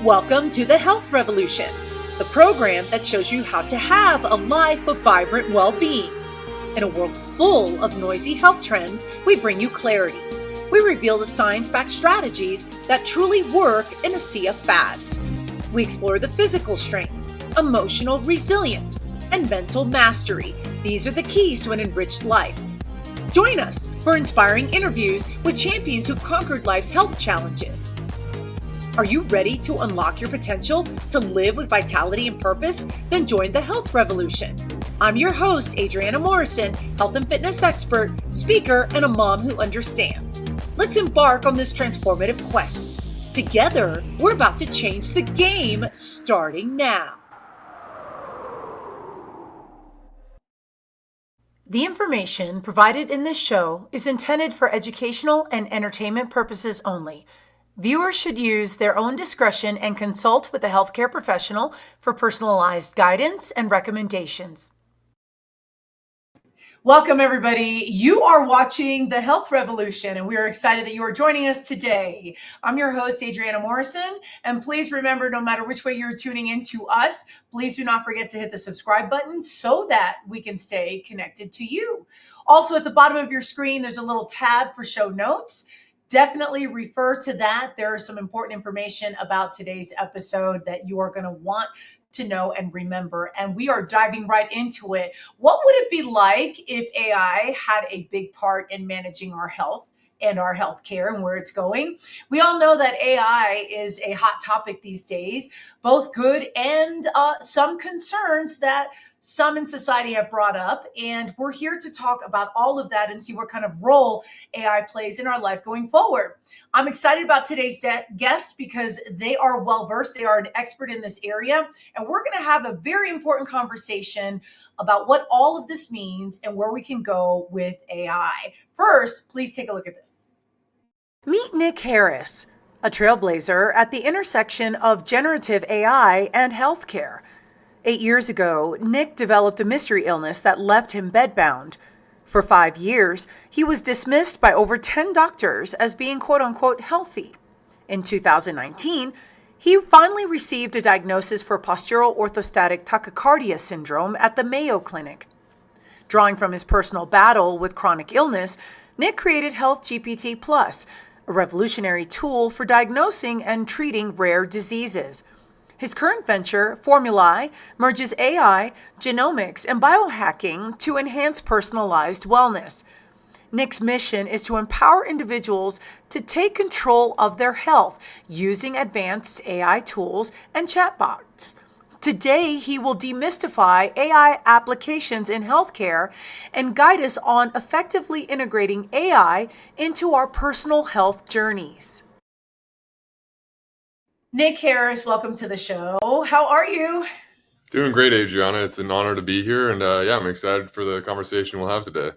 Welcome to the Health Revolution, the program that shows you how to have a life of vibrant well-being. In a world full of noisy health trends, we bring you clarity. We reveal the science-backed strategies that truly work in a sea of fads. We explore the physical strength, emotional resilience, and mental mastery. These are the keys to an enriched life. Join us for inspiring interviews with champions who've conquered life's health challenges. Are you ready to unlock your potential to live with vitality and purpose? Then join the Health Revolution. I'm your host, Adriana Morrison, health and fitness expert, speaker, and a mom who understands. Let's embark on this transformative quest. Together, we're about to change the game, starting now. The information provided in this show is intended for educational and entertainment purposes only. Viewers should use their own discretion and consult with a healthcare professional for personalized guidance and recommendations. Welcome, everybody. You are watching the Health Revolution, and we are excited that you are joining us today. I'm your host, Adriana Morrison, and please remember, no matter which way you're tuning in to us, please do not forget to hit the subscribe button so that we can stay connected to you. Also, at the bottom of your screen, there's a little tab for show notes. Definitely refer to that. There is some important information about today's episode that you are going to want to know and remember. And we are diving right into it. What would it be like if AI had a big part in managing our health and our healthcare and where it's going? We all know that AI is a hot topic these days, both good and some concerns that some in society have brought up. And we're here to talk about all of that and see what kind of role AI plays in our life going forward. I'm excited about today's guest because they are well-versed. They are an expert in this area. And we're going to have a very important conversation about what all of this means and where we can go with AI. First, please take a look at this. Meet Nick Harris, a trailblazer at the intersection of generative AI and healthcare. 8 years ago, Nick developed a mystery illness that left him bedbound. For 5 years, he was dismissed by over 10 doctors as being quote-unquote healthy. In 2019, he finally received a diagnosis for postural orthostatic tachycardia syndrome at the Mayo Clinic. Drawing from his personal battle with chronic illness, Nick created HealthGPT Plus, a revolutionary tool for diagnosing and treating rare diseases. His current venture, Formulai, merges AI, genomics, and biohacking to enhance personalized wellness. Nick's mission is to empower individuals to take control of their health using advanced AI tools and chatbots. Today, he will demystify AI applications in healthcare and guide us on effectively integrating AI into our personal health journeys. Nick Harris, welcome to the show. How are you? Doing great, Adriana. It's an honor to be here. And I'm excited for the conversation we'll have today.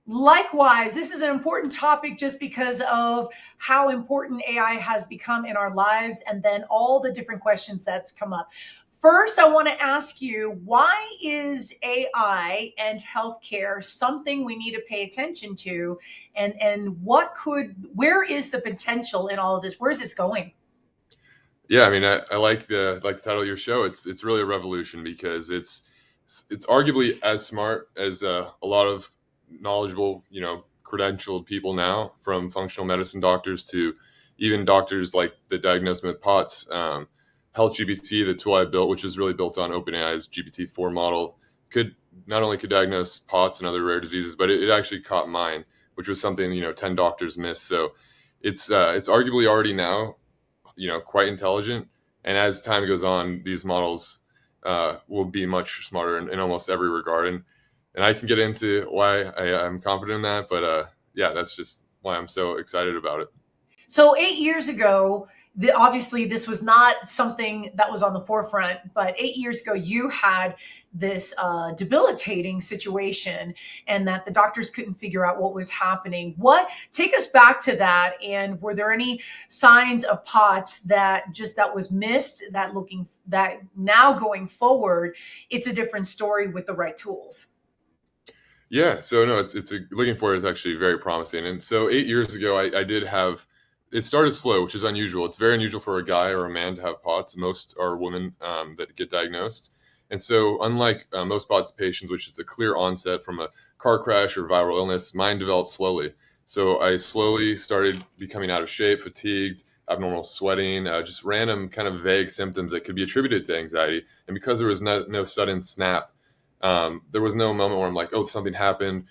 Likewise, this is an important topic just because of how important AI has become in our lives and then all the different questions that's come up. First, I want to ask you, why is AI and healthcare something we need to pay attention to? And where is the potential in all of this? Where is this going? Yeah, I mean, I like the title of your show. It's really a revolution because it's arguably as smart as a lot of knowledgeable, credentialed people now, from functional medicine doctors to even doctors like that diagnose me with POTS. HealthGPT, the tool I built, which is really built on OpenAI's GPT-4 model, could diagnose POTS and other rare diseases, but it actually caught mine, which was something 10 doctors missed. So it's arguably already now quite intelligent. And as time goes on, these models will be much smarter in almost every regard. And I can get into why I'm confident in that. But that's just why I'm so excited about it. So 8 years ago, obviously this was not something that was on the forefront, but 8 years ago you had this debilitating situation and that the doctors couldn't figure out what was happening. Take us back to that, and were there any signs of POTS that was missed, that now going forward, it's a different story with the right tools? Yeah, so no, looking forward is actually very promising. And so 8 years ago, I did have it started slow, which is unusual. It's very unusual for a guy or a man to have POTS. Most are women that get diagnosed. And so, unlike most POTS patients, which is a clear onset from a car crash or viral illness, mine developed slowly. So, I slowly started becoming out of shape, fatigued, abnormal sweating, just random kind of vague symptoms that could be attributed to anxiety. And because there was no sudden snap, there was no moment where I'm like, oh, something happened.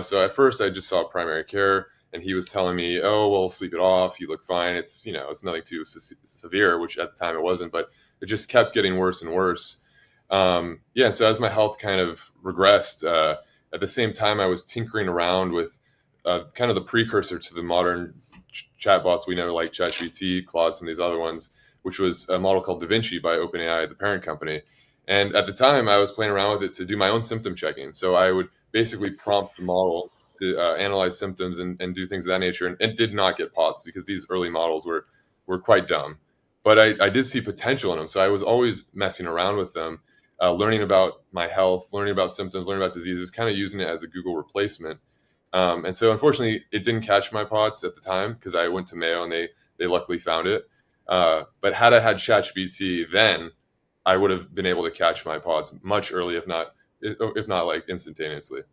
So at first I just saw primary care, and he was telling me, oh, well, sleep it off. You look fine. It's nothing too severe, which at the time it wasn't, but it just kept getting worse and worse. Yeah. So as my health kind of regressed, at the same time, I was tinkering around with kind of the precursor to the modern chatbots we know, like ChatGPT, Claude, some of these other ones, which was a model called Da Vinci by OpenAI, the parent company. And at the time, I was playing around with it to do my own symptom checking. So I would basically prompt the model to analyze symptoms and do things of that nature, and did not get POTS because these early models were quite dumb. But I did see potential in them, so I was always messing around with them, learning about my health, learning about symptoms, learning about diseases, kind of using it as a Google replacement. And so, unfortunately, it didn't catch my POTS at the time because I went to Mayo and they luckily found it. But had I had ChatGPT then, I would have been able to catch my POTS much early, if not like instantaneously.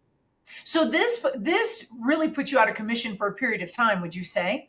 So this really put you out of commission for a period of time, would you say?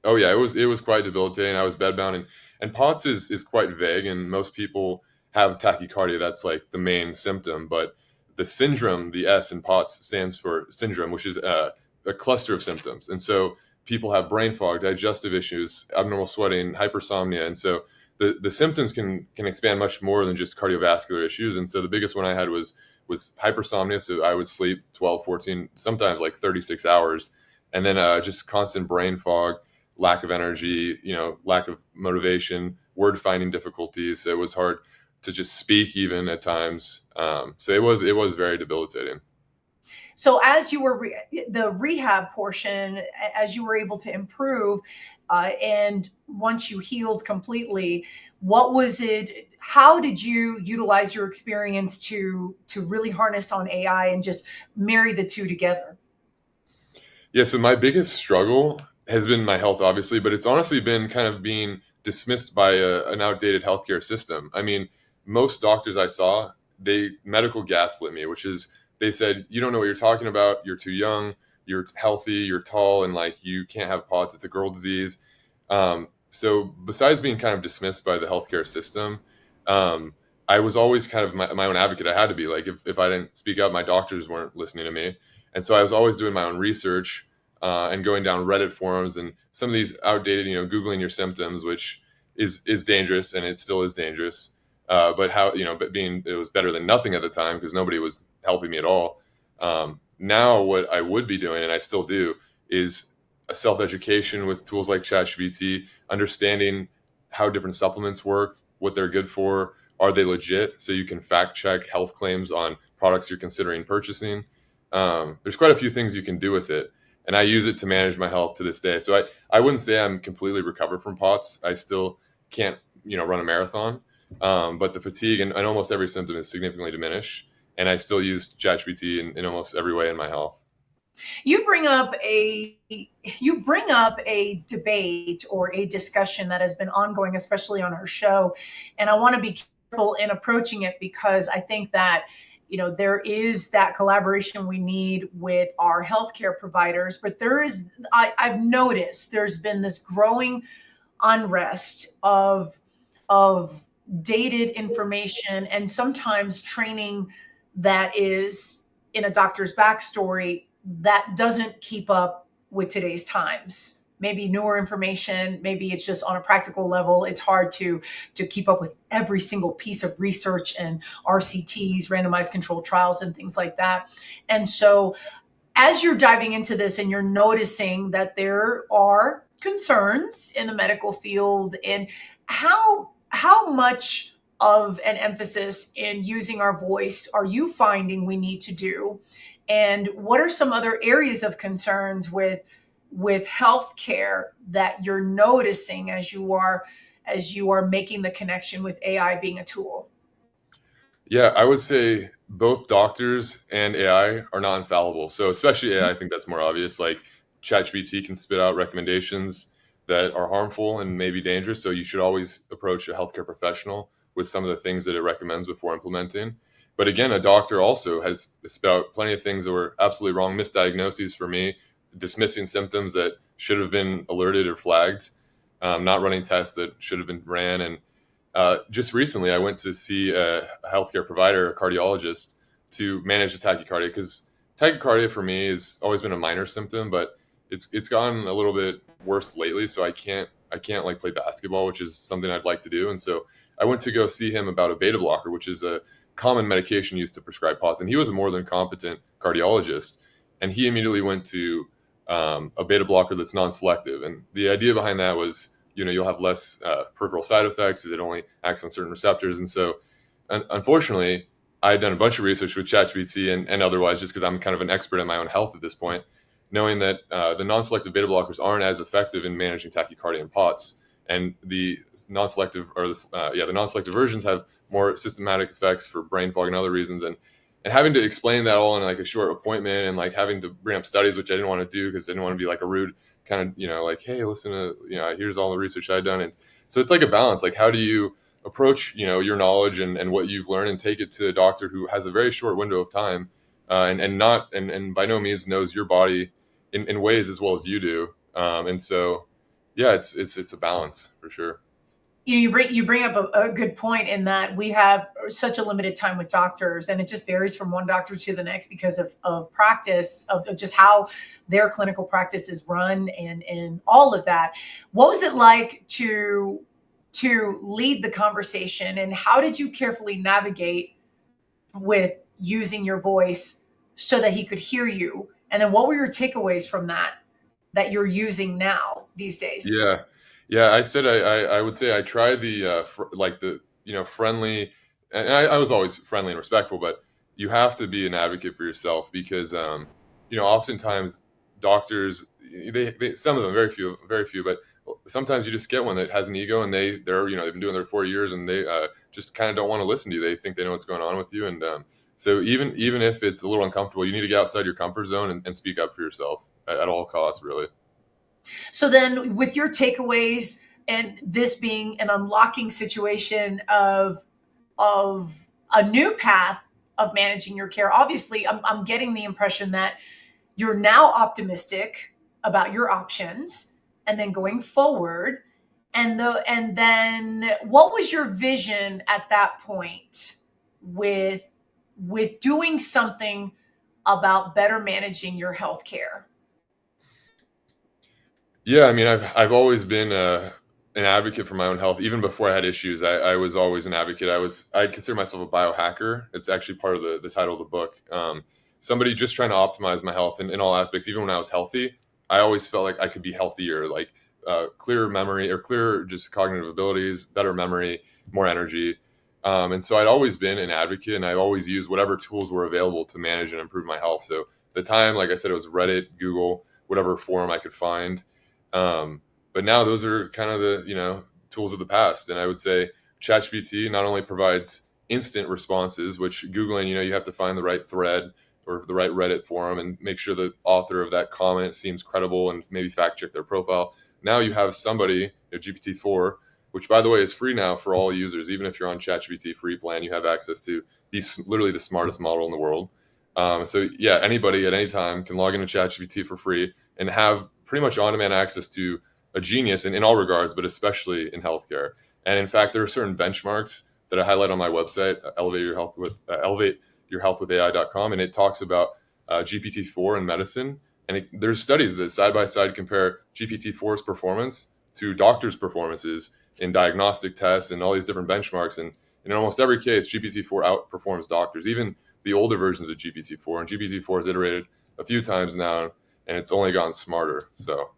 Oh yeah, it was quite debilitating. I was bedbound, and POTS is quite vague, and most people have tachycardia. That's like the main symptom, but the syndrome, the S in POTS stands for syndrome, which is a cluster of symptoms. And so people have brain fog, digestive issues, abnormal sweating, hypersomnia, and so the symptoms can expand much more than just cardiovascular issues. And so the biggest one I had was hypersomnia. So I would sleep 12, 14, sometimes like 36 hours, and then just constant brain fog, lack of energy, lack of motivation, word finding difficulties. So it was hard to just speak even at times. So it was very debilitating. So as you were the rehab portion, as you were able to improve, and once you healed completely, what was it? How did you utilize your experience to really harness on AI and just marry the two together? Yeah, so my biggest struggle has been my health, obviously, but it's honestly been kind of being dismissed by an outdated healthcare system. I mean, most doctors I saw, they medical gaslit me, which is they said, you don't know what you're talking about. You're too young. You're healthy. You're tall, and like you can't have POTS. It's a girl disease. So besides being kind of dismissed by the healthcare system, um, I was always kind of my own advocate. I had to be like, if I didn't speak up, my doctors weren't listening to me. And so I was always doing my own research and going down Reddit forums and some of these outdated, Googling your symptoms, which is dangerous, and it still is dangerous. But being it was better than nothing at the time because nobody was helping me at all. Now, what I would be doing, and I still do, is a self education with tools like ChatGPT, understanding how different supplements work, what they're good for, are they legit, so you can fact check health claims on products you're considering purchasing. There's quite a few things you can do with it, and I use it to manage my health to this day. So I wouldn't say I'm completely recovered from POTS. I still can't run a marathon, but the fatigue and almost every symptom is significantly diminished, and I still use ChatGPT in almost every way in my health. You bring up a debate or a discussion that has been ongoing, especially on our show, and I want to be careful in approaching it because I think that there is that collaboration we need with our healthcare providers, but I've noticed there's been this growing unrest of dated information and sometimes training that is in a doctor's backstory that doesn't keep up with today's times. Maybe newer information, maybe it's just on a practical level. It's hard to keep up with every single piece of research and RCTs, randomized controlled trials, and things like that. And so as you're diving into this and you're noticing that there are concerns in the medical field, and how much of an emphasis in using our voice are you finding we need to do, and what are some other areas of concerns with healthcare that you're noticing as you are making the connection with AI being a tool? Yeah, I would say both doctors and AI are not infallible. So especially AI, I think that's more obvious. Like ChatGPT can spit out recommendations that are harmful and maybe dangerous. So you should always approach a healthcare professional with some of the things that it recommends before implementing. But again, a doctor also has spit out plenty of things that were absolutely wrong, misdiagnoses for me, dismissing symptoms that should have been alerted or flagged, not running tests that should have been ran. And just recently, I went to see a healthcare provider, a cardiologist, to manage the tachycardia, because tachycardia for me has always been a minor symptom, but it's gotten a little bit worse lately. So I can't like play basketball, which is something I'd like to do. And so I went to go see him about a beta blocker, which is a common medication used to prescribe POTS. And he was a more than competent cardiologist, and he immediately went to a beta blocker that's non-selective. And the idea behind that was, you'll have less peripheral side effects as it only acts on certain receptors. And so, unfortunately, I had done a bunch of research with ChatGPT and otherwise, just because I'm kind of an expert in my own health at this point, knowing that the non-selective beta blockers aren't as effective in managing tachycardia and POTS. And the non-selective versions have more systematic effects for brain fog and other reasons. And having to explain that all in like a short appointment, and like having to bring up studies, which I didn't want to do because I didn't want to be like a rude kind of, like, hey, listen to, here's all the research I've done. And so it's like a balance. Like, how do you approach, your knowledge and what you've learned, and take it to a doctor who has a very short window of time, and by no means knows your body in ways as well as you do. And so, yeah, it's a balance for sure. You bring up a good point, in that we have such a limited time with doctors, and it just varies from one doctor to the next because of practice, of just how their clinical practice is run, and all of that. What was it like to lead the conversation, and how did you carefully navigate with using your voice so that he could hear you? And then what were your takeaways from that you're using now these days? Yeah, yeah. I said I would say I tried the like the friendly, and I was always friendly and respectful, but you have to be an advocate for yourself, because oftentimes doctors, they some of them, very few, but sometimes you just get one that has an ego, and they're they've been doing their 4 years, and they just kind of don't want to listen to you. They think they know what's going on with you. And so even if it's a little uncomfortable, you need to get outside your comfort zone and speak up for yourself at all costs, really. So then, with your takeaways, and this being an unlocking situation of a new path of managing your care, obviously, I'm getting the impression that you're now optimistic about your options, and then going forward. And then, what was your vision at that point with doing something about better managing your healthcare? Yeah, I mean, I've always been an advocate for my own health. Even before I had issues, I was always an advocate. I consider myself a biohacker. It's actually part of the title of the book. Somebody just trying to optimize my health in all aspects. Even when I was healthy, I always felt like I could be healthier, like clearer memory, or clearer just cognitive abilities, better memory, more energy. And so I'd always been an advocate, and I've always used whatever tools were available to manage and improve my health. So at the time, like I said, it was Reddit, Google, whatever forum I could find. But now those are kind of the tools of the past. And I would say ChatGPT not only provides instant responses, which Googling, you have to find the right thread or the right Reddit forum and make sure the author of that comment seems credible, and maybe fact check their profile. Now you have somebody, GPT-4, which, by the way, is free now for all users. Even if you're on ChatGPT free plan, you have access to literally the smartest model in the world. So yeah, anybody at any time can log into ChatGPT for free and have pretty much on-demand access to a genius in all regards, but especially in healthcare. And in fact, there are certain benchmarks that I highlight on my website, elevateyourhealthwithai.com, and it talks about GPT-4 in medicine. And there's studies that side by side compare GPT-4's performance to doctors' performances in diagnostic tests and all these different benchmarks. And in almost every case, GPT-4 outperforms doctors, even the older versions of GPT-4. And GPT-4 has iterated a few times now, and it's only gotten smarter. So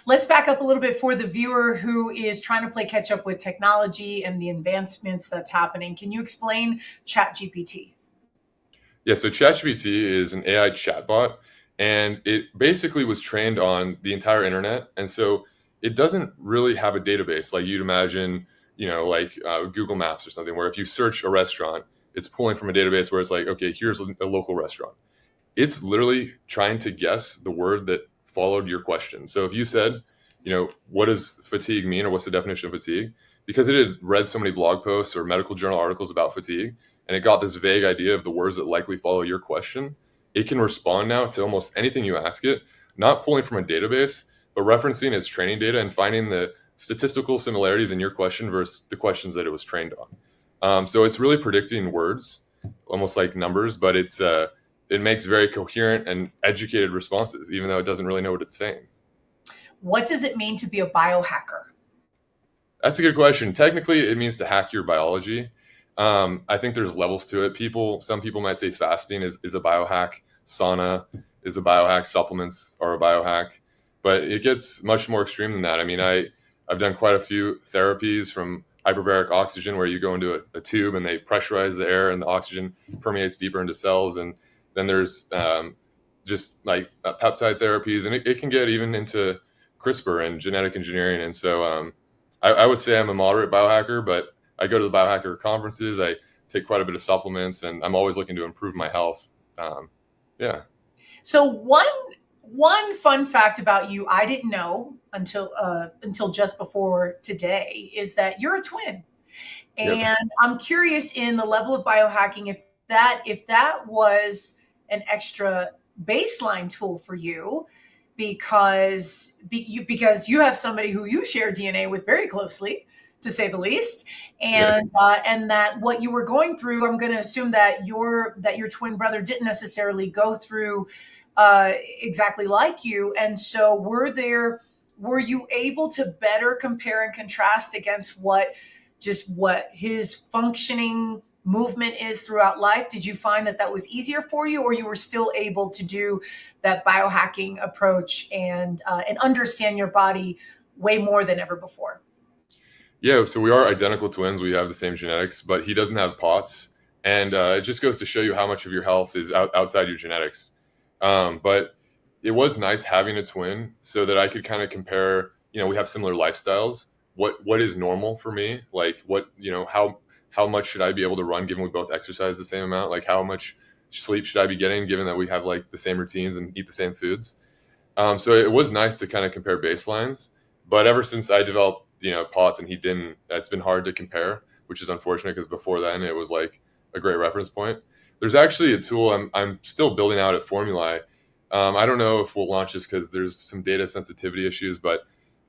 Let's back up a little bit for the viewer who is trying to play catch up with technology and the advancements that's happening. Can you explain ChatGPT? yeah, so ChatGPT is an AI chatbot, and it basically was trained on the entire internet. And so it doesn't really have a database like you'd imagine, like Google Maps or something, where if you search a restaurant, it's pulling from a database where it's like, okay, here's a local restaurant. It's literally trying to guess the word that followed your question. So if you said, what does fatigue mean, or what's the definition of fatigue? Because it has read so many blog posts or medical journal articles about fatigue, and it got this vague idea of the words that likely follow your question. It can respond now to almost anything you ask it, not pulling from a database, but referencing its training data and finding the statistical similarities in your question versus the questions that it was trained on. So it's really predicting words, almost like numbers, but it makes very coherent and educated responses, even though it doesn't really know what it's saying. What does it mean to be a biohacker? That's a good question. Technically, it means to hack your biology. I think there's levels to it. Some people might say fasting is a biohack. Sauna is a biohack. Supplements are a biohack. But it gets much more extreme than that. I mean, I've done quite a few therapies, from hyperbaric oxygen, where you go into a tube and they pressurize the air and the oxygen permeates deeper into cells. And then there's just like peptide therapies. And it can get even into CRISPR and genetic engineering. And so I would say I'm a moderate biohacker, but I go to the biohacker conferences. I take quite a bit of supplements, and I'm always looking to improve my health. Yeah. So one fun fact about you I didn't know until just before today is that you're a twin. Yep. And I'm curious, in the level of biohacking, if that was an extra baseline tool for you, because you have somebody who you share DNA with very closely, to say the least, and that what you were going through, I'm going to assume that your twin brother didn't necessarily go through exactly like you. And so were you able to better compare and contrast against what his functioning movement is throughout life? Did you find that was easier for you, or you were still able to do that biohacking approach and understand your body way more than ever before? Yeah, so we are identical twins. We have the same genetics, but he doesn't have POTS. And it just goes to show you how much of your health is outside your genetics. But it was nice having a twin so that I could kind of compare, we have similar lifestyles. What is normal for me? Like how much should I be able to run given we both exercise the same amount? Like how much sleep should I be getting given that we have like the same routines and eat the same foods? So it was nice to kind of compare baselines. But ever since I developed, POTS and he didn't, it's been hard to compare, which is unfortunate because before then it was like a great reference point. There's actually a tool I'm still building out at Formulai. I don't know if we'll launch this because there's some data sensitivity issues, but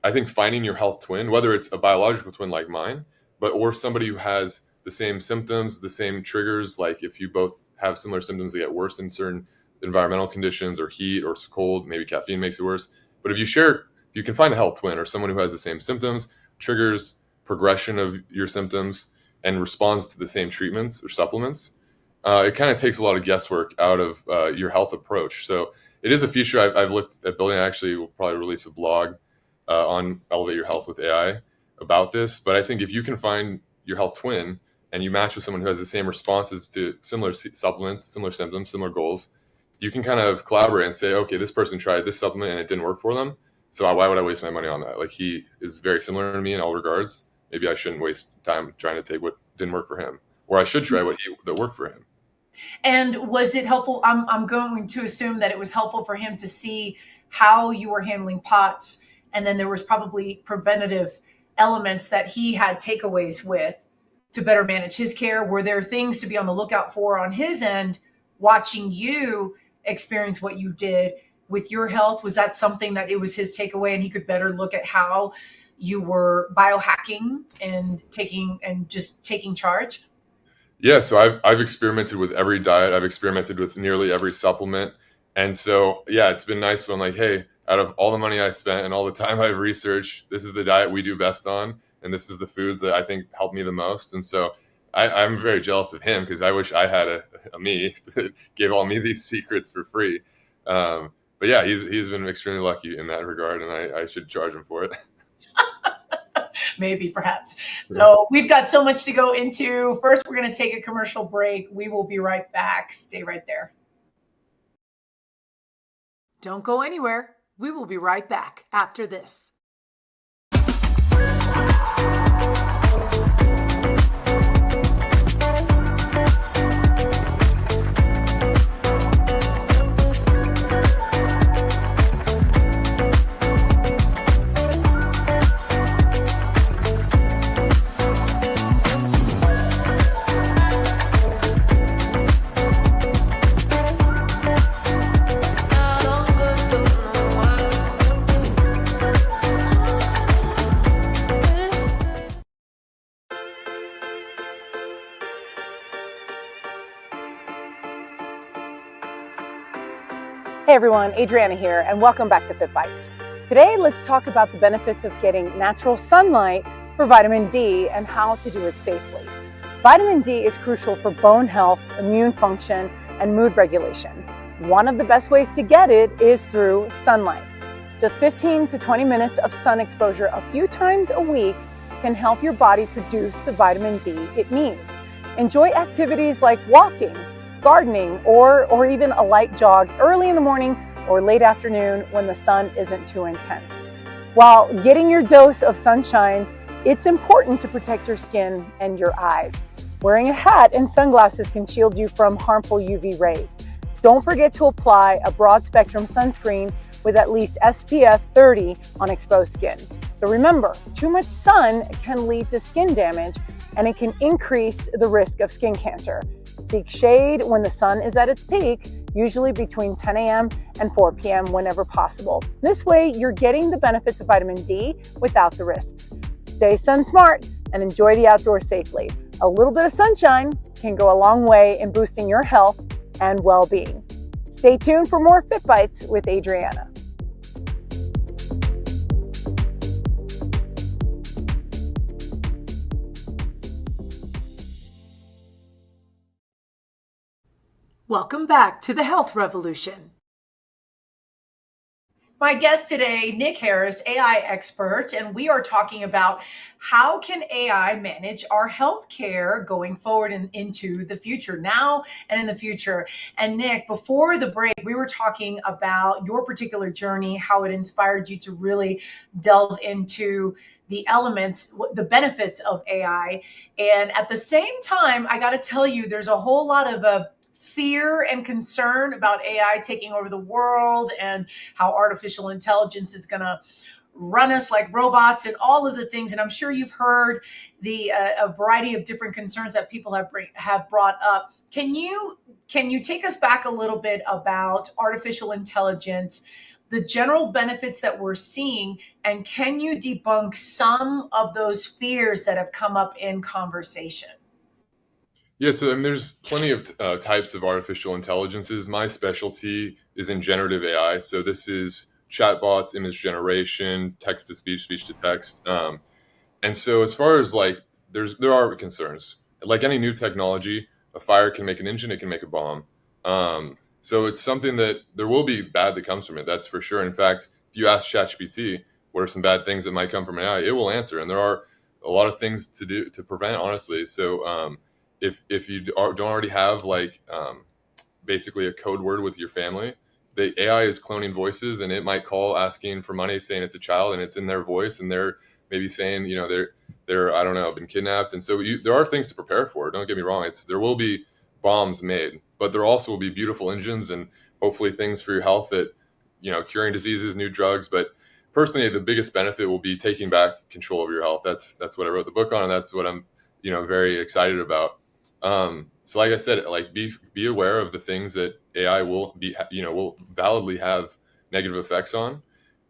I think finding your health twin, whether it's a biological twin like mine, or somebody who has the same symptoms, the same triggers, like if you both have similar symptoms, they get worse in certain environmental conditions or heat or cold, maybe caffeine makes it worse. But if you can find a health twin or someone who has the same symptoms, triggers, progression of your symptoms, and responds to the same treatments or supplements, it kind of takes a lot of guesswork out of your health approach. So it is a feature I've looked at building. I actually will probably release a blog on Elevate Your Health with AI about this. But I think if you can find your health twin and you match with someone who has the same responses to similar supplements, similar symptoms, similar goals, you can kind of collaborate and say, okay, this person tried this supplement and it didn't work for them. So why would I waste my money on that? Like, he is very similar to me in all regards. Maybe I shouldn't waste time trying to take what didn't work for him, or I should try that worked for him. And was it helpful? I'm going to assume that it was helpful for him to see how you were handling POTS, and then there was probably preventative elements that he had takeaways with to better manage his care. Were there things to be on the lookout for on his end, watching you experience what you did with your health? Was that something that it was his takeaway and he could better look at how you were biohacking and taking charge? Yeah, so I've experimented with every diet. I've experimented with nearly every supplement. And so, yeah, it's been nice when, like, hey, out of all the money I spent and all the time I've researched, this is the diet we do best on. And this is the foods that I think help me the most. And so I'm very jealous of him because I wish I had a me that gave all me these secrets for free. But yeah, he's been extremely lucky in that regard, and I should charge him for it. Maybe, perhaps. So we've got so much to go into. First, we're going to take a commercial break. We will be right back. Stay right there. Don't go anywhere. We will be right back after this. Hey everyone, Adriana here, and welcome back to Fit Bites. Today, let's talk about the benefits of getting natural sunlight for vitamin D and how to do it safely. Vitamin D is crucial for bone health, immune function, and mood regulation. One of the best ways to get it is through sunlight. Just 15 to 20 minutes of sun exposure a few times a week can help your body produce the vitamin D it needs. Enjoy activities like walking, gardening, or even a light jog early in the morning or late afternoon when the sun isn't too intense. While getting your dose of sunshine, it's important to protect your skin and your eyes. Wearing a hat and sunglasses can shield you from harmful UV rays. Don't forget to apply a broad spectrum sunscreen with at least SPF 30 on exposed skin. So remember, too much sun can lead to skin damage and it can increase the risk of skin cancer. Seek shade when the sun is at its peak, usually between 10 a.m. and 4 p.m. whenever possible. This way, you're getting the benefits of vitamin D without the risks. Stay sun smart and enjoy the outdoors safely. A little bit of sunshine can go a long way in boosting your health and well-being. Stay tuned for more Fit Bites with Adriana. Welcome back to the Health Revolution. My guest today, Nick Harris, AI expert, and we are talking about how can AI manage our healthcare going forward and into the future, now and in the future. And Nick, before the break, we were talking about your particular journey, how it inspired you to really delve into the elements, the benefits of AI. And at the same time, I got to tell you, there's a whole lot of fear and concern about AI taking over the world and how artificial intelligence is going to run us like robots and all of the things. And I'm sure you've heard a variety of different concerns that people have brought up. Can you take us back a little bit about artificial intelligence, the general benefits that we're seeing, and can you debunk some of those fears that have come up in conversation? Yeah, so I mean, there's plenty of types of artificial intelligences. My specialty is in generative AI. So this is chatbots, image generation, text to speech, speech to text. And so as far as like, there are concerns. Like any new technology, a fire can make an engine, it can make a bomb. So it's something that there will be bad that comes from it. That's for sure. In fact, if you ask ChatGPT, what are some bad things that might come from AI, it will answer. And there are a lot of things to do to prevent, honestly. So if you don't already have like basically a code word with your family, the AI is cloning voices, and it might call asking for money, saying it's a child, and it's in their voice, and they're maybe saying, they're I don't know, been kidnapped, and so there are things to prepare for. Don't get me wrong; there will be bombs made, but there also will be beautiful engines and hopefully things for your health that curing diseases, new drugs. But personally, the biggest benefit will be taking back control of your health. That's what I wrote the book on, and that's what I'm very excited about. So like I said, like be aware of the things that AI will validly have negative effects on.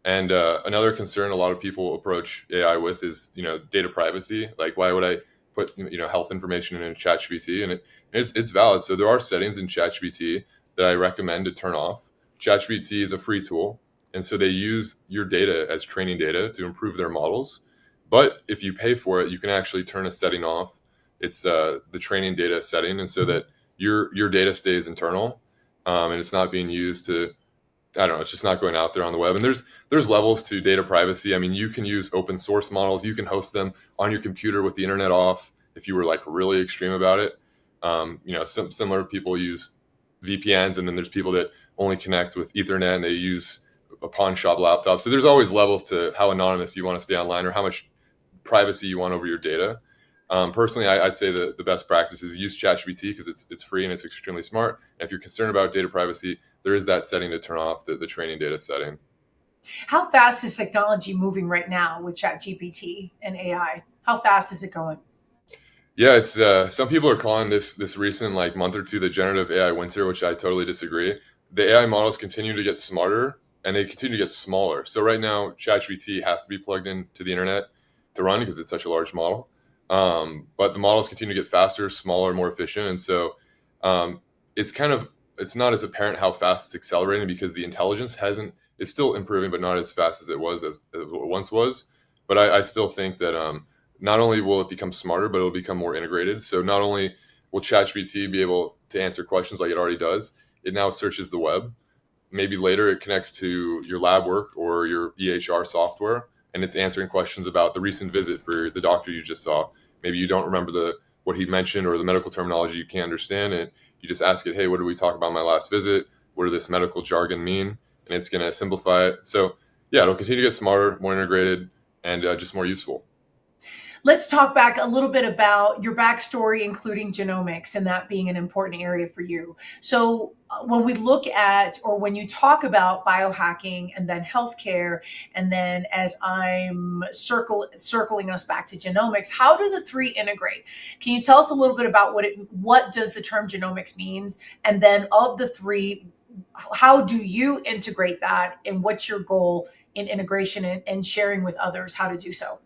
And another concern a lot of people approach AI with is data privacy. Like, why would I put health information in a ChatGPT? And it's valid. So there are settings in ChatGPT that I recommend to turn off. ChatGPT is a free tool, and so they use your data as training data to improve their models. But if you pay for it, you can actually turn a setting off. It's the training data setting, and so that your data stays internal, and it's not being used to, I don't know, it's just not going out there on the web. And there's levels to data privacy. I mean, you can use open source models. You can host them on your computer with the internet off if you were like really extreme about it. Some similar people use VPNs, and then there's people that only connect with Ethernet and they use a pawn shop laptop. So there's always levels to how anonymous you want to stay online or how much privacy you want over your data. Personally, I'd say the best practice is use ChatGPT because it's free and it's extremely smart. And if you're concerned about data privacy, there is that setting to turn off the training data setting. How fast is technology moving right now with ChatGPT and AI? How fast is it going? Yeah, it's some people are calling this recent like month or two the generative AI winter, which I totally disagree. The AI models continue to get smarter and they continue to get smaller. So right now, ChatGPT has to be plugged into the internet to run because it's such a large model. But the models continue to get faster, smaller, more efficient, and so it's kind of it's not as apparent how fast it's accelerating because the intelligence it's still improving, but not as fast as it once was. But I still think that not only will it become smarter, but it'll become more integrated. So not only will ChatGPT be able to answer questions like it already does, it now searches the web. Maybe later it connects to your lab work or your EHR software, and it's answering questions about the recent visit for the doctor you just saw. Maybe you don't remember what he mentioned or the medical terminology you can't understand, and you just ask it, hey, what did we talk about in my last visit? What does this medical jargon mean? And it's going to simplify it. So yeah, it'll continue to get smarter, more integrated, and just more useful. Let's talk back a little bit about your backstory, including genomics, and that being an important area for you. So, when we look at, or when you talk about biohacking and then healthcare, and then as I'm circling us back to genomics, how do the three integrate? Can you tell us a little bit about what does the term genomics means, and then of the three, how do you integrate that, and what's your goal in integration and sharing with others how to do so?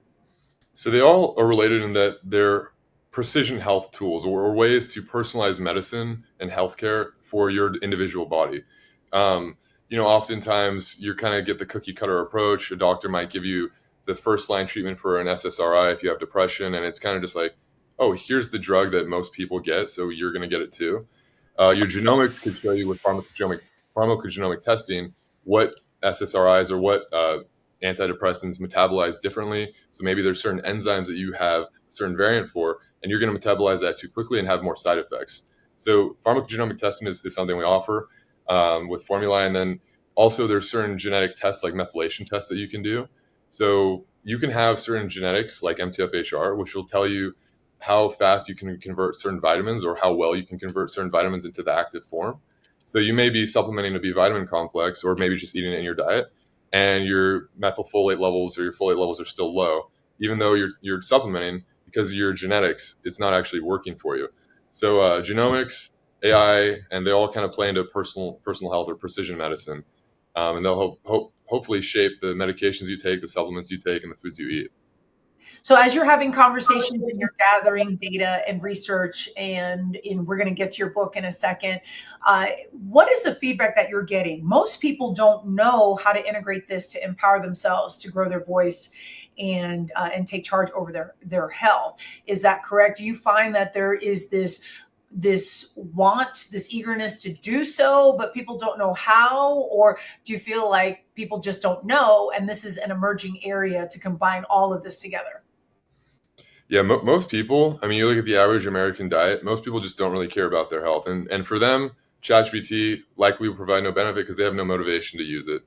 So they all are related in that they're precision health tools or ways to personalize medicine and healthcare for your individual body. Oftentimes you kind of get the cookie cutter approach. A doctor might give you the first line treatment for an SSRI if you have depression, and it's kind of just like, oh, here's the drug that most people get, so you're going to get it too. Your genomics could show you with pharmacogenomic testing what SSRIs or what antidepressants metabolize differently. So maybe there's certain enzymes that you have a certain variant for, and you're going to metabolize that too quickly and have more side effects. So pharmacogenomic testing is something we offer with Formulai. And then also there's certain genetic tests like methylation tests that you can do. So you can have certain genetics like MTFHR, which will tell you how fast you can convert certain vitamins or how well you can convert certain vitamins into the active form. So you may be supplementing a B vitamin complex or maybe just eating it in your diet, and your methylfolate levels or your folate levels are still low, even though you're supplementing, because of your genetics, it's not actually working for you. So genomics, AI, and they all kind of play into personal health or precision medicine, and they'll hopefully shape the medications you take, the supplements you take, and the foods you eat. So as you're having conversations and you're gathering data and research, and we're going to get to your book in a second, what is the feedback that you're getting? Most people don't know how to integrate this to empower themselves, to grow their voice, and take charge over their health. Is that correct? Do you find that there is this eagerness to do so, but people don't know how? Or do you feel like people just don't know, and this is an emerging area to combine all of this together? Yeah, most people, I mean, you look at the average American diet, most people just don't really care about their health. And for them, ChatGPT likely will provide no benefit because they have no motivation to use it,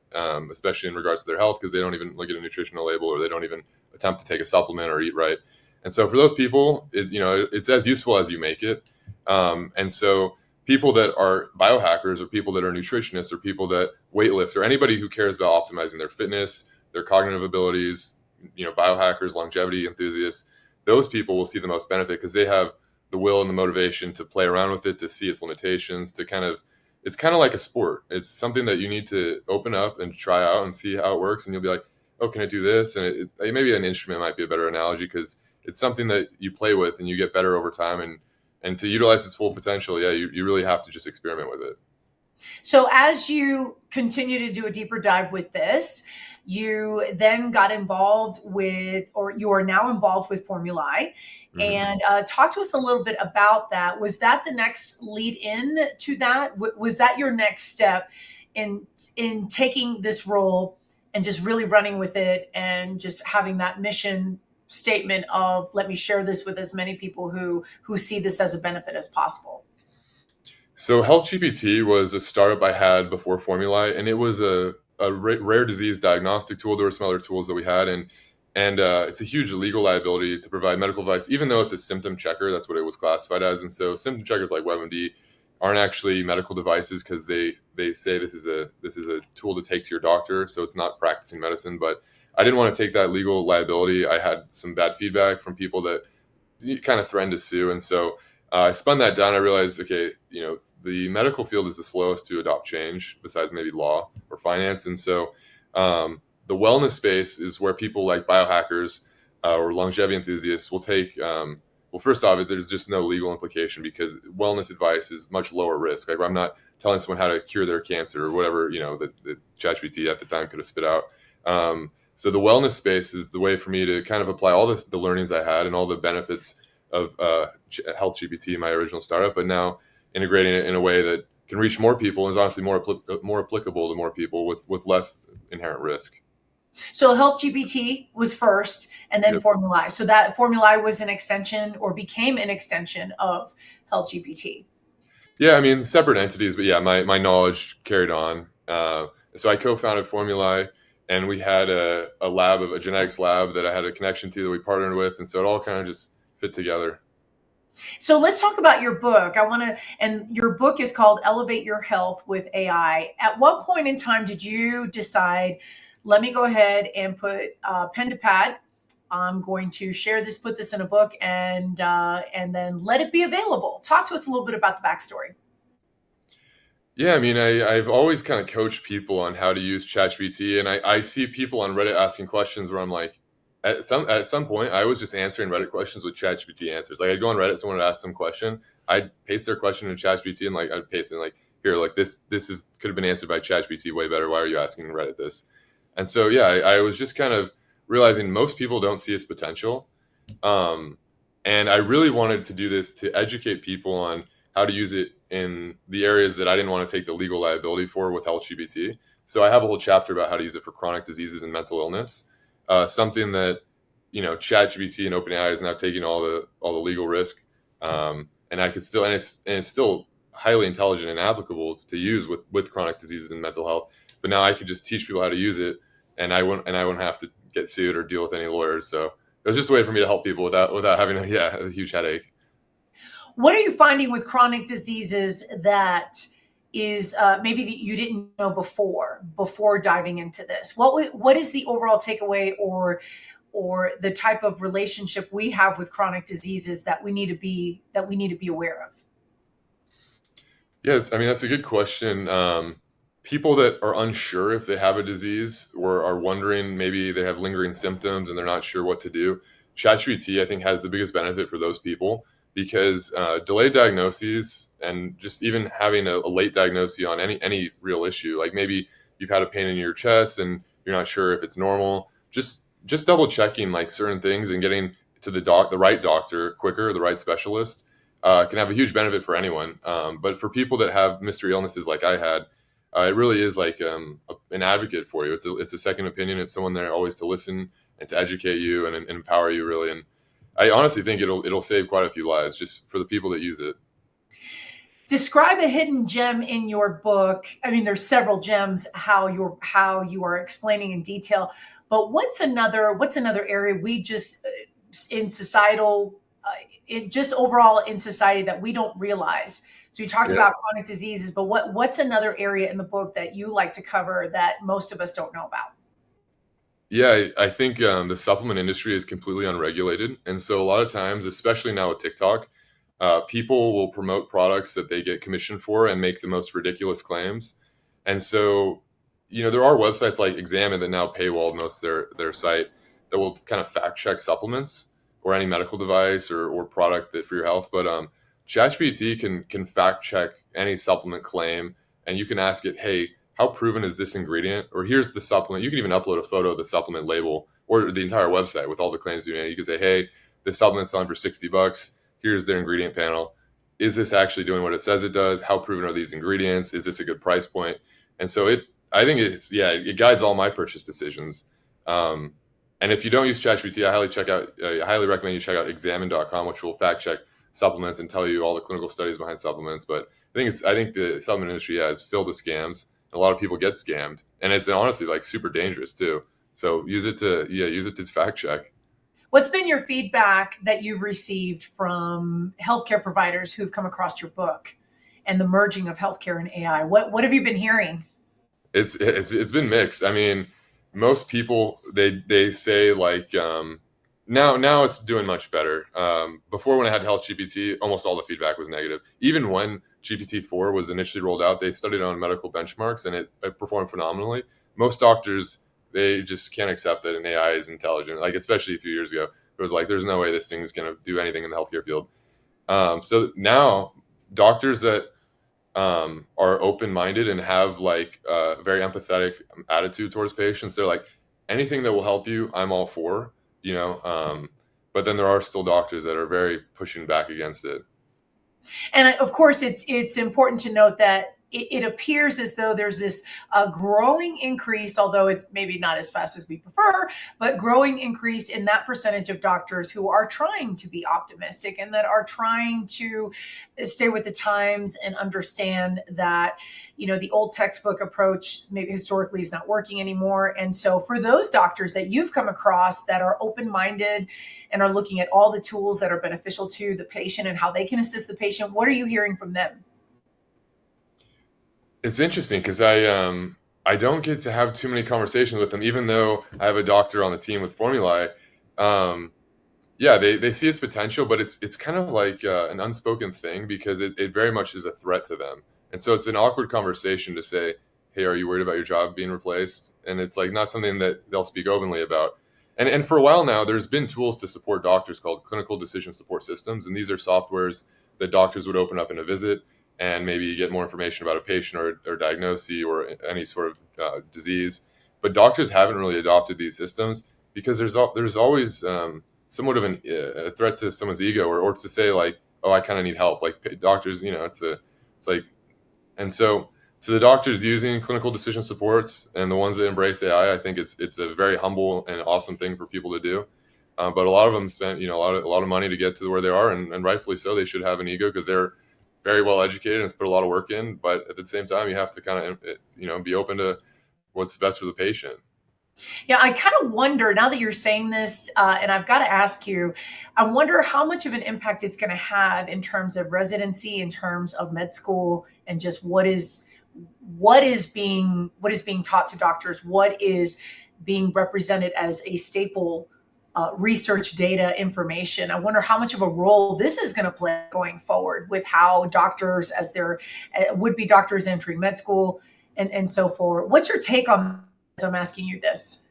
especially in regards to their health, because they don't even look at a nutritional label or they don't even attempt to take a supplement or eat right. And so for those people, it's as useful as you make it. And so people that are biohackers or people that are nutritionists or people that weightlift or anybody who cares about optimizing their fitness, their cognitive abilities, biohackers, longevity enthusiasts, those people will see the most benefit because they have the will and the motivation to play around with it, to see its limitations, it's kind of like a sport. It's something that you need to open up and try out and see how it works. And you'll be like, oh, can I do this? And maybe an instrument might be a better analogy because it's something that you play with and you get better over time. And to utilize its full potential, you really have to just experiment with it. So as you continue to do a deeper dive with this, you then got involved with, or you are now involved with Formulai. Mm-hmm. And talk to us a little bit about that. Was that the next lead in to that? Was that your next step in taking this role and just really running with it and just having that mission statement of, let me share this with as many people who see this as a benefit as possible? So HealthGPT was a startup I had before Formulai, and it was a rare disease diagnostic tool. There were some other tools that we had, and it's a huge legal liability to provide medical advice, even though it's a symptom checker. That's what it was classified as. And so symptom checkers like WebMD aren't actually medical devices because they say this is a tool to take to your doctor, so it's not practicing medicine. But I didn't want to take that legal liability. I had some bad feedback from people that kind of threatened to sue, and so I spun that down. I realized, okay, the medical field is the slowest to adopt change besides maybe law or finance. And so the wellness space is where people like biohackers or longevity enthusiasts will take Well, first off, there's just no legal implication because wellness advice is much lower risk. Like I'm not telling someone how to cure their cancer or whatever, the ChatGPT at the time could have spit out. So the wellness space is the way for me to kind of apply all the learnings I had and all the benefits of HealthGPT, my original startup, but now integrating it in a way that can reach more people and is honestly more applicable to more people with less inherent risk. So HealthGPT was first, and then Yep. Formulai. So that Formulai was an extension or became an extension of HealthGPT. Yeah, I mean, separate entities, but yeah, my knowledge carried on. So I co-founded Formulai, and we had a genetics lab that I had a connection to that we partnered with, and so it all kind of just fit together. So let's talk about your book. And your book is called Elevate Your Health with AI. At what point in time did you decide, let me go ahead and put pen to pad? I'm going to put this in a book, and then let it be available. Talk to us a little bit about the backstory. Yeah, I mean, I've always kind of coached people on how to use ChatGPT, and I see people on Reddit asking questions where I'm like, at some point, I was just answering Reddit questions with ChatGPT answers. Like I'd go on Reddit, someone would ask some question, I'd paste their question in ChatGPT, and like I'd paste it like, here, like this could have been answered by ChatGPT way better. Why are you asking in Reddit this? And so yeah, I was just kind of realizing most people don't see its potential, and I really wanted to do this to educate people on how to use it in the areas that I didn't want to take the legal liability for with HealthGPT. So I have a whole chapter about how to use it for chronic diseases and mental illness. Something that ChatGPT and OpenAI is now taking all the legal risk, and I could still and it's still highly intelligent and applicable to use with chronic diseases and mental health. But now I could just teach people how to use it, and I wouldn't have to get sued or deal with any lawyers. So it was just a way for me to help people without having a huge headache. What are you finding with chronic diseases that is maybe that you didn't know before diving into this? What is the overall takeaway or the type of relationship we have with chronic diseases that we need to be aware of? Yes, I mean that's a good question. People that are unsure if they have a disease or are wondering maybe they have lingering symptoms and they're not sure what to do, ChatGPT I think has the biggest benefit for those people because delayed diagnoses and just even having a late diagnosis on any real issue, like maybe you've had a pain in your chest and you're not sure if it's normal, just double checking like certain things and getting to the right doctor quicker, the right specialist can have a huge benefit for anyone. But for people that have mystery illnesses like I had, it really is like an advocate for you. It's a second opinion. It's someone there always to listen and to educate you and empower you really. And I honestly think it'll save quite a few lives just for the people that use it. Describe a hidden gem in your book. I mean, there's several gems how you are explaining in detail, but what's another area we just in societal just overall in society that we don't realize? So you talked Yeah. about chronic diseases, but what's another area in the book that you like to cover that most of us don't know about? Yeah, I think the supplement industry is completely unregulated, and so a lot of times, especially now with TikTok, people will promote products that they get commissioned for and make the most ridiculous claims. And so, there are websites like Examine that now paywall most of their site that will kind of fact check supplements or any medical device or product that for your health. But ChatGPT can fact check any supplement claim, and you can ask it, hey, how proven is this ingredient? Or here's the supplement. You can even upload a photo of the supplement label or the entire website with all the claims you made. You can say, hey, this supplement's selling for $60. Here's their ingredient panel. Is this actually doing what it says it does? How proven are these ingredients? Is this a good price point? And so I think it guides all my purchase decisions. And if you don't use ChatGPT, I highly recommend you check out examine.com, which will fact check supplements and tell you all the clinical studies behind supplements. But I think the supplement industry has filled with scams. A lot of people get scammed, and it's honestly like super dangerous too. So use it to fact check. What's been your feedback that you've received from healthcare providers who've come across your book and the merging of healthcare and AI? What have you been hearing? It's been mixed. I mean, most people they say like now it's doing much better. Before when I had HealthGPT, almost all the feedback was negative. Even when GPT-4 was initially rolled out, they studied on medical benchmarks and it performed phenomenally. Most doctors they just can't accept that an AI is intelligent, like especially a few years ago. it was like, there's no way this thing is going to do anything in the healthcare field. So now doctors that are open-minded and have like a very empathetic attitude towards patients, they're like, anything that will help you, I'm all for, but then there are still doctors that are very pushing back against it. And of course, it's important to note that it appears as though there's this growing increase, although it's maybe not as fast as we prefer, but growing increase in that percentage of doctors who are trying to be optimistic and that are trying to stay with the times and understand that, the old textbook approach maybe historically is not working anymore. And so for those doctors that you've come across that are open-minded and are looking at all the tools that are beneficial to the patient and how they can assist the patient, what are you hearing from them? It's interesting because I don't get to have too many conversations with them, even though I have a doctor on the team with Formulai. Yeah, they see its potential, but it's kind of like an unspoken thing because it very much is a threat to them. And so it's an awkward conversation to say, hey, are you worried about your job being replaced? And it's like not something that they'll speak openly about. And for a while now, there's been tools to support doctors called clinical decision support systems. And these are softwares that doctors would open up in a visit and maybe get more information about a patient or diagnosis or any sort of disease. But doctors haven't really adopted these systems because there's always somewhat of a threat to someone's ego or to say like, oh, I kind of need help. Like doctors, it's like, and so to the doctors using clinical decision supports and the ones that embrace AI, I think it's a very humble and awesome thing for people to do. But a lot of them spent, a lot of money to get to where they are, and rightfully so. They should have an ego because they're very well educated and it's put a lot of work in. But at the same time, you have to kind of, be open to what's best for the patient. Yeah, I kind of wonder now that you're saying this, and I've got to ask you, I wonder how much of an impact it's going to have in terms of residency, in terms of med school, and just what is being taught to doctors, what is being represented as a staple research data information. I wonder how much of a role this is going to play going forward with how doctors, as their would-be doctors entering med school, and so forth. What's your take on? As I'm asking you this.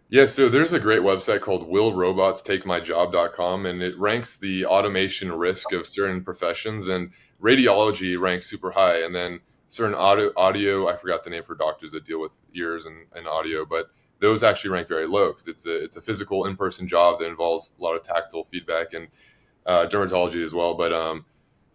Yeah, so there's a great website called willrobotstakemyjob.com, and it ranks the automation risk of certain professions, and radiology ranks super high, and then certain audio, I forgot the name for doctors that deal with ears and audio, but those actually rank very low because it's a physical in-person job that involves a lot of tactile feedback and dermatology as well. But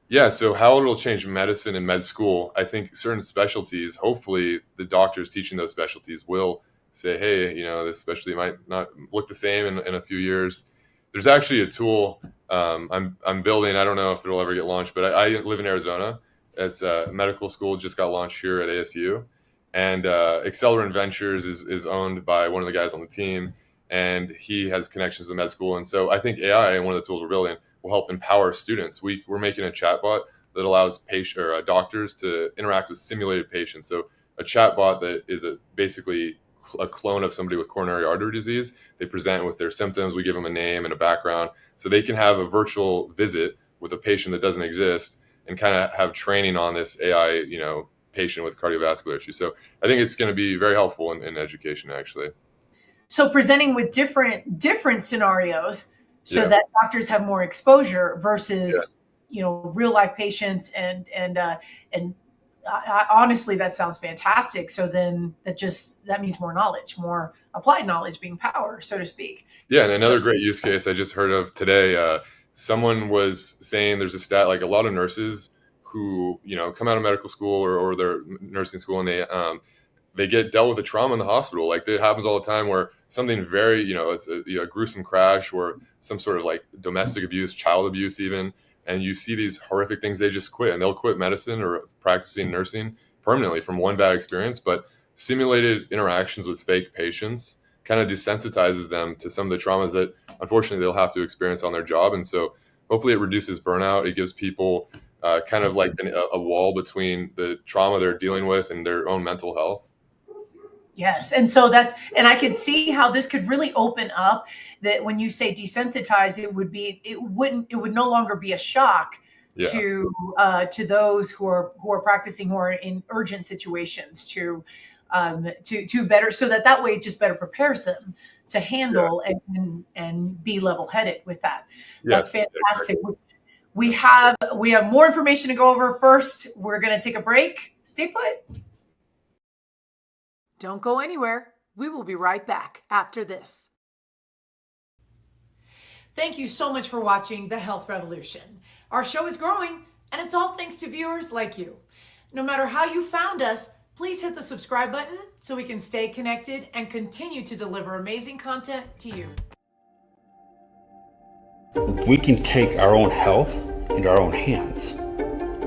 yeah, so how it'll change medicine and med school, I think certain specialties, hopefully the doctors teaching those specialties will say, hey, this specialty might not look the same in a few years. There's actually a tool I'm building. I don't know if it'll ever get launched, but I live in Arizona. It's a medical school, just got launched here at ASU. And Accelerant Ventures is owned by one of the guys on the team, and he has connections to med school. And so I think AI, one of the tools we're building, will help empower students. We're making a chatbot that allows doctors to interact with simulated patients. So a chatbot that is basically a clone of somebody with coronary artery disease. They present with their symptoms. We give them a name and a background so they can have a virtual visit with a patient that doesn't exist and kind of have training on this AI, patient with cardiovascular issues. So I think it's going to be very helpful in education, actually. So presenting with different scenarios so that doctors have more exposure versus, real life patients and honestly, that sounds fantastic. So then that means more knowledge, more applied knowledge being power, so to speak. Yeah. And another great use case I just heard of today, someone was saying there's a stat, like a lot of nurses who, come out of medical school or their nursing school and they get dealt with a trauma in the hospital. Like it happens all the time where something very, it's a gruesome crash or some sort of like domestic abuse, child abuse even. And you see these horrific things, they just quit and they'll quit medicine or practicing nursing permanently from one bad experience. But simulated interactions with fake patients kind of desensitizes them to some of the traumas that unfortunately they'll have to experience on their job. And so hopefully it reduces burnout. It gives people kind of like a wall between the trauma they're dealing with and their own mental health. Yes. And so and I could see how this could really open up that when you say desensitized, it would no longer be a shock to those who are practicing, who are in urgent situations to better, so that way it just better prepares them to handle and be level-headed with that. That's Yes. fantastic. We have more information to go over. First, we're going to take a break. Stay put. Don't go anywhere. We will be right back after this. Thank you so much for watching The Health Revolution. Our show is growing, and it's all thanks to viewers like you. No matter how you found us, please hit the subscribe button so we can stay connected and continue to deliver amazing content to you. We can take our own health into our own hands.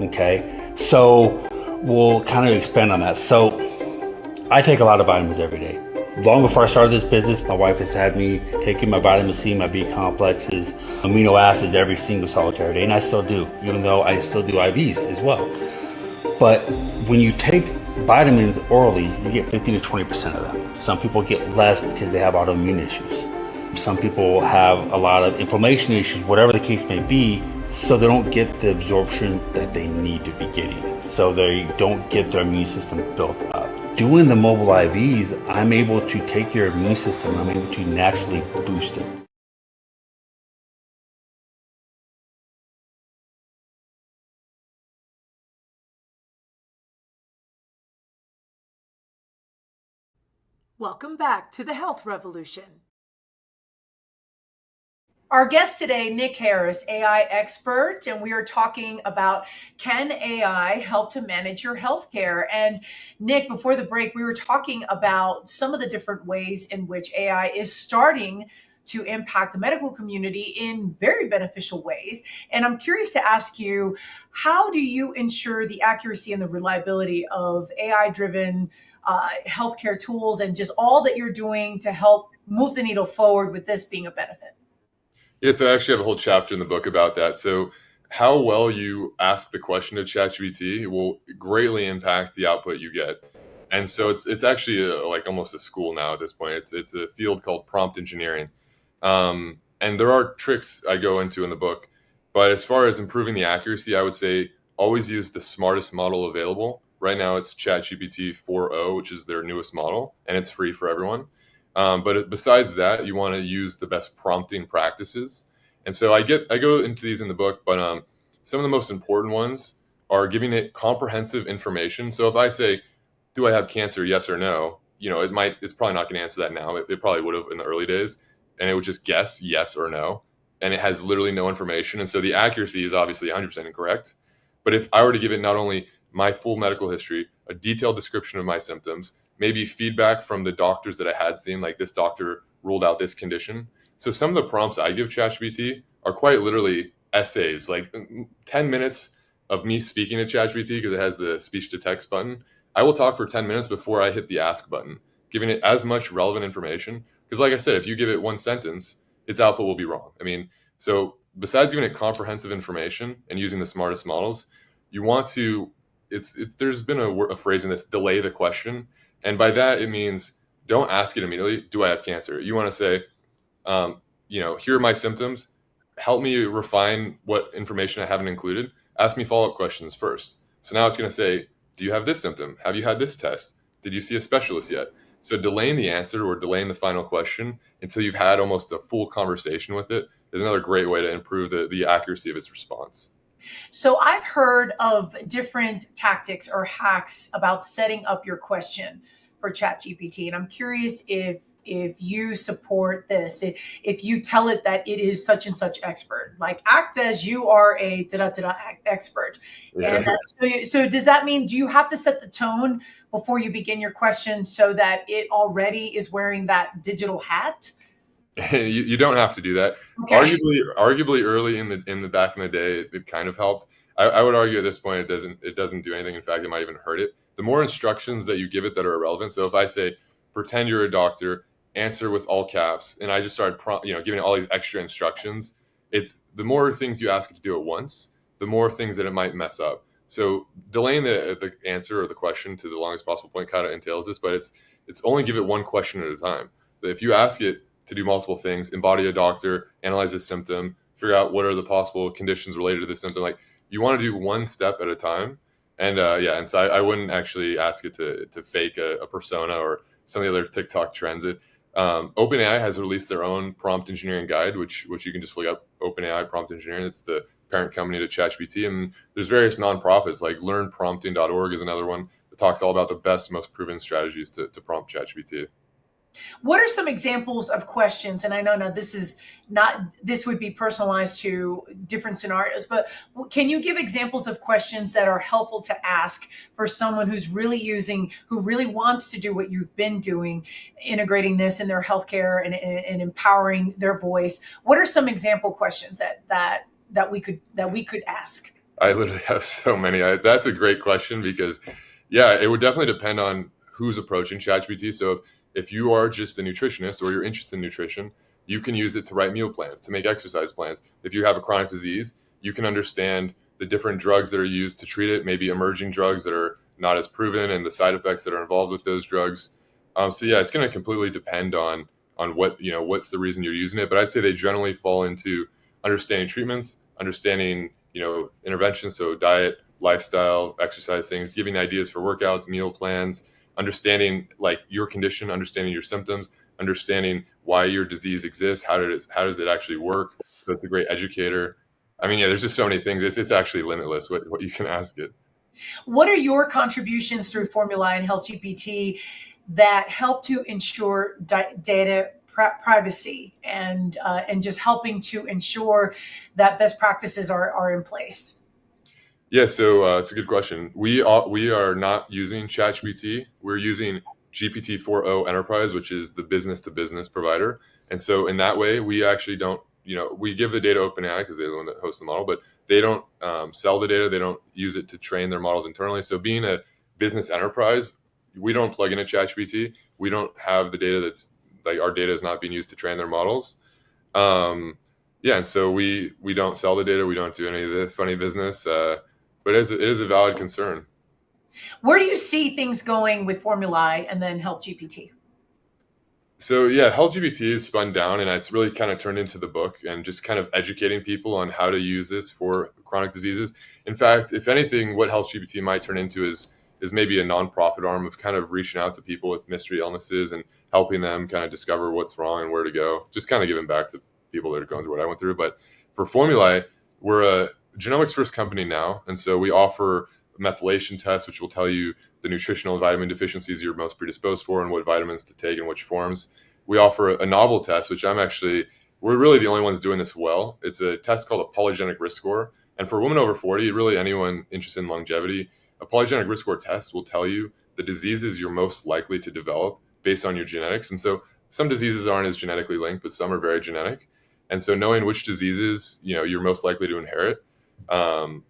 Okay, so we'll kind of expand on that. So I take a lot of vitamins every day. Long before I started this business, my wife has had me taking my vitamin C, my B complexes, amino acids every single solitary day, and I still do, even though I still do IVs as well. But when you take vitamins orally, you get 15 to 20% of them. Some people get less because they have autoimmune issues. Some people have a lot of inflammation issues, whatever the case may be, so they don't get the absorption that they need to be getting. So they don't get their immune system built up. Doing the mobile IVs, I'm able to take your immune system, I'm able to naturally boost it. Welcome back to The Health Revolution. Our guest today, Nick Harris, AI expert, and we are talking about, can AI help to manage your healthcare? And Nick, before the break, we were talking about some of the different ways in which AI is starting to impact the medical community in very beneficial ways. And I'm curious to ask you, how do you ensure the accuracy and the reliability of AI-driven healthcare tools and just all that you're doing to help move the needle forward with this being a benefit? Yeah, so I actually have a whole chapter in the book about that. So how well you ask the question to ChatGPT will greatly impact the output you get. And so it's actually like almost a school now at this point. It's a field called prompt engineering. And there are tricks I go into in the book. But as far as improving the accuracy, I would say always use the smartest model available. Right now it's ChatGPT 4.0, which is their newest model, and it's free for everyone. But besides that, you want to use the best prompting practices. And so I go into these in the book, but some of the most important ones are giving it comprehensive information. So if I say, do I have cancer? Yes or no? It's probably not going to answer that now. It probably would have in the early days, and it would just guess yes or no. And it has literally no information. And so the accuracy is obviously 100% incorrect. But if I were to give it not only my full medical history, a detailed description of my symptoms, maybe feedback from the doctors that I had seen, like this doctor ruled out this condition. So some of the prompts I give ChatGPT are quite literally essays, like 10 minutes of me speaking to ChatGPT because it has the speech to text button. I will talk for 10 minutes before I hit the ask button, giving it as much relevant information. Because like I said, if you give it one sentence, its output will be wrong. So besides giving it comprehensive information and using the smartest models, you want to, there's been a phrase in this, delay the question. And by that, it means don't ask it immediately, do I have cancer? You want to say, here are my symptoms. Help me refine what information I haven't included. Ask me follow-up questions first. So now it's going to say, do you have this symptom? Have you had this test? Did you see a specialist yet? So delaying the answer or delaying the final question until you've had almost a full conversation with it is another great way to improve the accuracy of its response. So I've heard of different tactics or hacks about setting up your question for ChatGPT, and I'm curious if you support this, if you tell it that it is such and such expert, like act as you are a da-da-da-da expert. Yeah. And so does that mean, do you have to set the tone before you begin your question so that it already is wearing that digital hat? You don't have to do that. Okay. Arguably early in the back in the day, it kind of helped. I would argue at this point it doesn't do anything. In fact, it might even hurt it. The more instructions that you give it that are irrelevant. So if I say, pretend you're a doctor, answer with all caps, and I just started giving it all these extra instructions, it's the more things you ask it to do at once, the more things that it might mess up. So delaying the answer or the question to the longest possible point kind of entails this, but it's only give it one question at a time. But if you ask it to do multiple things, embody a doctor, analyze a symptom, figure out what are the possible conditions related to the symptom. Like you want to do one step at a time. And and so I wouldn't actually ask it to fake a persona or some of the other TikTok trends. OpenAI has released their own prompt engineering guide, which you can just look up. OpenAI prompt engineering. It's the parent company to ChatGPT, and there's various nonprofits like LearnPrompting.org is another one that talks all about the best, most proven strategies to prompt ChatGPT. What are some examples of questions? And I know now this would be personalized to different scenarios, but can you give examples of questions that are helpful to ask for someone who really wants to do what you've been doing, integrating this in their healthcare and empowering their voice? What are some example questions that we could ask? I literally have so many. That's a great question because, yeah, it would definitely depend on who's approaching ChatGPT. So if you are just a nutritionist or you're interested in nutrition, you can use it to write meal plans, to make exercise plans. If you have a chronic disease, you can understand the different drugs that are used to treat it, maybe emerging drugs that are not as proven and the side effects that are involved with those drugs. So yeah, it's going to completely depend on what's the reason you're using it. But I'd say they generally fall into understanding treatments, understanding interventions, so diet, lifestyle, exercise things, giving ideas for workouts, meal plans, understanding like your condition, understanding your symptoms, understanding why your disease exists, how does it actually work. So it's a great educator. I mean, yeah, there's just so many things. It's actually limitless what you can ask it. What are your contributions through Formulai and HealthGPT that help to ensure data privacy and just helping to ensure that best practices are in place? Yeah, so it's a good question. We are not using ChatGPT. We're using GPT-4o Enterprise, which is the business to business provider. And so in that way, we actually don't, we give the data OpenAI because they're the one that hosts the model, but they don't sell the data. They don't use it to train their models internally. So being a business enterprise, we don't plug in a ChatGPT. We don't have the data that's like our data is not being used to train their models. Um, yeah, and so we don't sell the data. We don't do any of the funny business. But it is a valid concern. Where do you see things going with Formulai and then HealthGPT? So yeah, HealthGPT is spun down, and it's really kind of turned into the book and just kind of educating people on how to use this for chronic diseases. In fact, if anything, what HealthGPT might turn into is maybe a nonprofit arm of kind of reaching out to people with mystery illnesses and helping them kind of discover what's wrong and where to go. Just kind of giving back to people that are going through what I went through. But for Formulai, we're a genomics first company now, and so we offer methylation tests, which will tell you the nutritional and vitamin deficiencies you're most predisposed for and what vitamins to take in which forms. We offer a novel test, which we're really the only ones doing this well. It's a test called a polygenic risk score. And for women over 40, really anyone interested in longevity, a polygenic risk score test will tell you the diseases you're most likely to develop based on your genetics. And so some diseases aren't as genetically linked, but some are very genetic. And so knowing which diseases, you're most likely to inherit, um,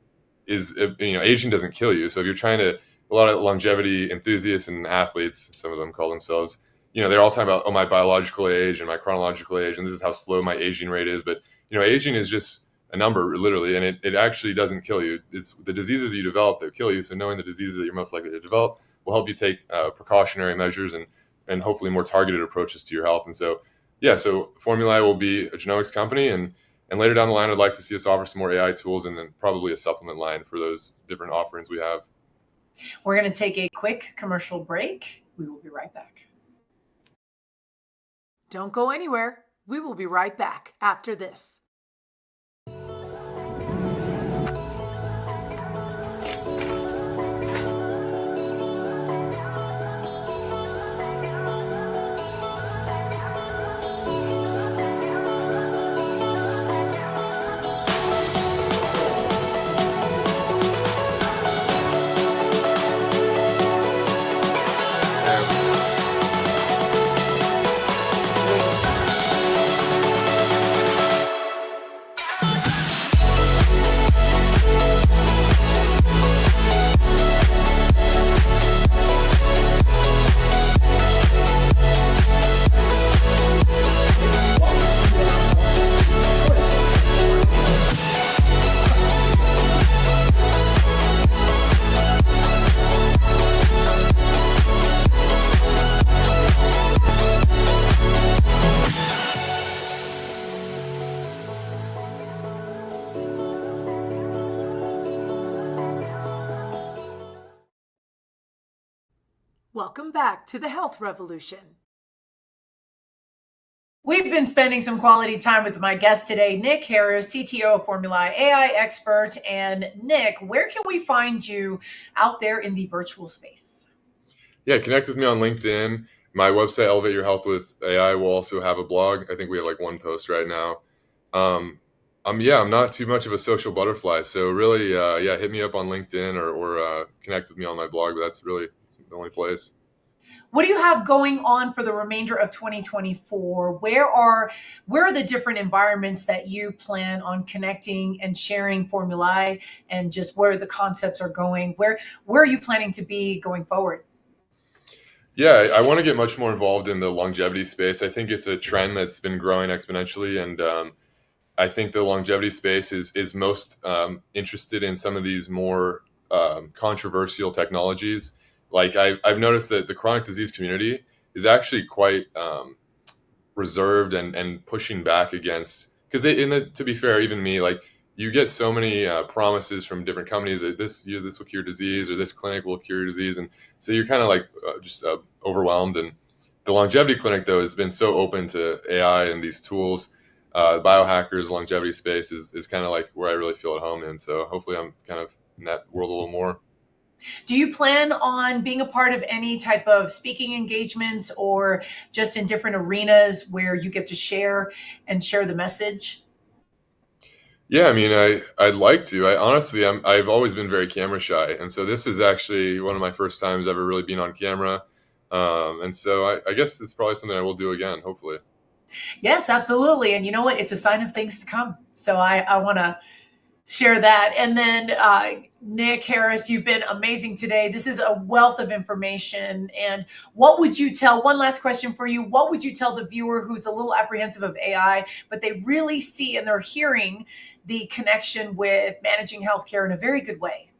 aging doesn't kill you. So if you're trying to, a lot of longevity enthusiasts and athletes, some of them call themselves, they're all talking about, my biological age and my chronological age, and this is how slow my aging rate is. But, aging is just a number, literally, and it actually doesn't kill you. It's the diseases you develop that kill you. So knowing the diseases that you're most likely to develop will help you take precautionary measures and hopefully more targeted approaches to your health. And so, yeah, so Formulai will be a genomics company, and later down the line, I'd like to see us offer some more AI tools and then probably a supplement line for those different offerings we have. We're going to take a quick commercial break. We will be right back. Don't go anywhere. We will be right back after this. Welcome back to the Health Revolution. We've been spending some quality time with my guest today, Nick Harris, CTO of Formulai, AI expert. And Nick, where can we find you out there in the virtual space? Yeah, connect with me on LinkedIn. My website, Elevate Your Health with AI, will also have a blog. I think we have like one post right now. I'm not too much of a social butterfly, so really, hit me up on LinkedIn or connect with me on my blog. But it's the only place. What do you have going on for the remainder of 2024? Where are the different environments that you plan on connecting and sharing Formulae, and just where the concepts are going? Where are you planning to be going forward? Yeah, I want to get much more involved in the longevity space. I think it's a trend that's been growing exponentially, and I think the longevity space is most interested in some of these more controversial technologies. Like I've noticed that the chronic disease community is actually quite reserved and pushing back against, because to be fair, even me, like, you get so many promises from different companies that this will cure disease, or this clinic will cure disease, and so you're kind of like just overwhelmed. And the longevity clinic, though, has been so open to AI and these tools. Biohackers longevity space is kind of like where I really feel at home in. So hopefully I'm kind of in that world a little more. Do you plan on being a part of any type of speaking engagements, or just in different arenas where you get to share the message? Yeah, I mean, I'd like to. I've always been very camera shy, and so this is actually one of my first times ever really being on camera. And so I guess it's probably something I will do again, hopefully. Yes, absolutely. And you know what? It's a sign of things to come. So I want to share that. And then, Nick Harris, you've been amazing today. This is a wealth of information. And what would you tell, one last question for you, what would you tell the viewer who's a little apprehensive of AI, but they really see and they're hearing the connection with managing healthcare in a very good way?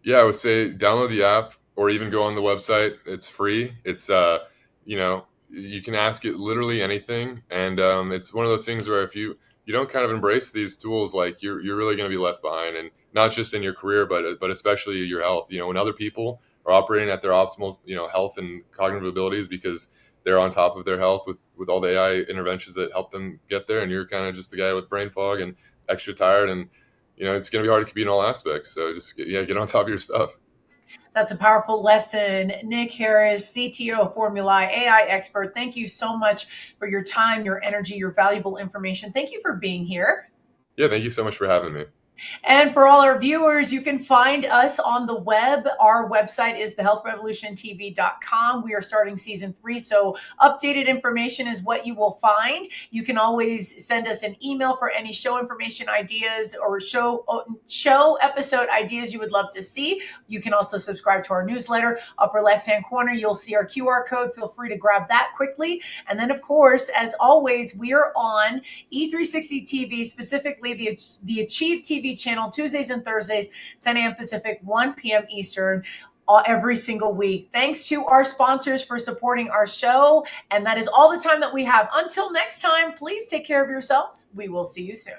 Yeah, I would say download the app or even go on the website. It's free. You can ask it literally anything, and it's one of those things where if you don't kind of embrace these tools, like you're really going to be left behind, and not just in your career, but especially your health. When other people are operating at their optimal health and cognitive abilities because they're on top of their health with all the AI interventions that help them get there, and you're kind of just the guy with brain fog and extra tired, and it's going to be hard to compete in all aspects. So just get on top of your stuff. That's a powerful lesson. Nick Harris, CTO of Formulai, AI expert, thank you so much for your time, your energy, your valuable information. Thank you for being here. Yeah, thank you so much for having me. And for all our viewers, you can find us on the web. Our website is thehealthrevolutiontv.com. We are starting season 3, so updated information is what you will find. You can always send us an email for any show information ideas or show episode ideas you would love to see. You can also subscribe to our newsletter. Upper left-hand corner, you'll see our QR code. Feel free to grab that quickly. And then, of course, as always, we are on E360 TV, specifically the Achieve TV channel, Tuesdays and Thursdays, 10 a.m. Pacific, 1 p.m. Eastern, every single week. Thanks to our sponsors for supporting our show. And that is all the time that we have. Until next time, please take care of yourselves. We will see you soon.